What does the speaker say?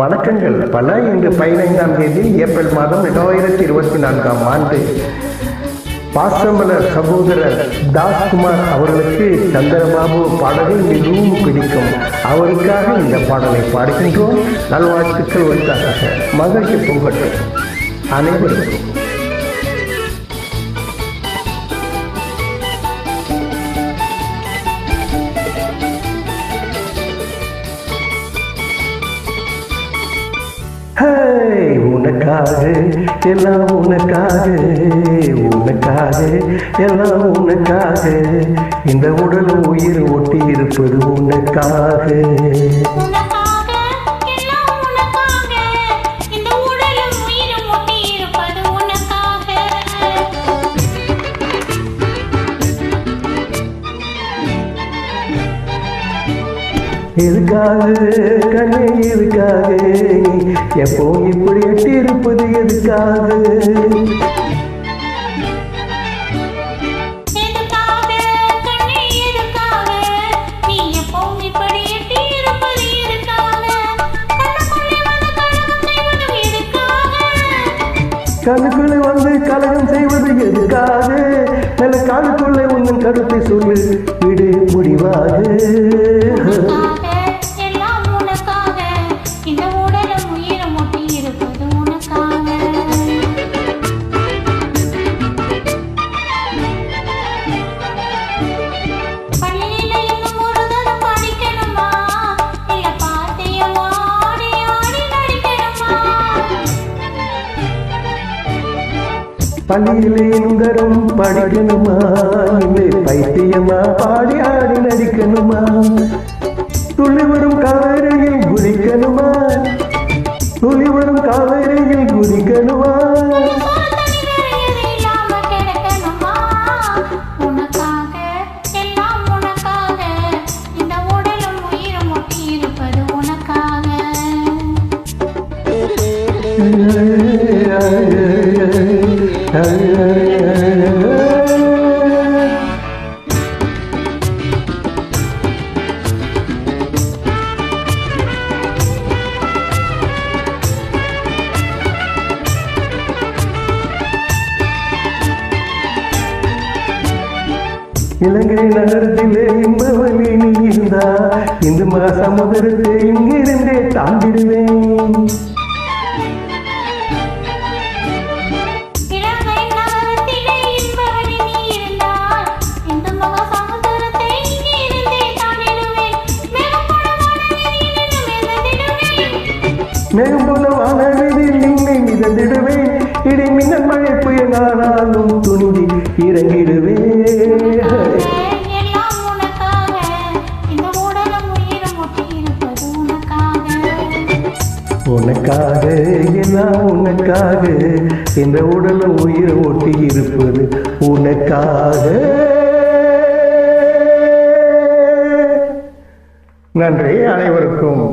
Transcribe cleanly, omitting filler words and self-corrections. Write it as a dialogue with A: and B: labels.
A: வணக்கங்கள் பல. இன்று 15ஆம் தேதி ஏப்ரல் மாதம் 2024ஆம் ஆண்டு பாசமலர் சகோதரர் தாஸ்குமார் அவர்களுக்கு சந்திரபாபு பாடலில் மிகவும் பிடிக்கும். அவருக்காக இந்த பாடலை பாடுகின்றோம். நல்வாழ்த்துக்கள் உண்டாக. மகிழ்ச்சி பொங்கட்டும் அனைவருக்கும். உனக்காக எல்லாம் உனக்காக, உனக்காக எல்லாம் உனக்காக, இந்த உடல் உயிர் ஒட்டி இருப்பது உனக்காக. எதுக்காக கண்ணே எதுக்காக, எப்போ இப்படி எட்டி இருப்பது எதுக்காக? கண்ணுக்குள்ளே வந்து கலகம் செய்வது எதுக்காக? நல்ல காலுக்குள்ளே உன்னன் கருத்தை சொல்லு, விடு முடிவாக. பள்ளியிலே நுகரும் படிக்கணுமா, இல்லை பைத்தியமா பாடி ஆடி நடிக்கணுமா? துளி வரும் காவேரியில் குதிக்கணுமா, துளி வரும் காவேரியில் குதிக்கணுமா? இலங்கை நகரத்திலே இன்பவழி நீ இருந்தா, இந்து மகாசமுதிரத்தை இங்கிருந்தே தாண்டிடுவேன். மேகம் போல வானவெளியில் நின்னை மிதந்திடுவேன். இடி மின்னல் மழை புயலானாலும் துணிந்து இறங்கிடுவேன். உனக்காக எல்லாம் உனக்காக, இந்த உடலை உயிர் ஒட்டி இருப்பது உனக்காக. நன்றி அனைவருக்கும்.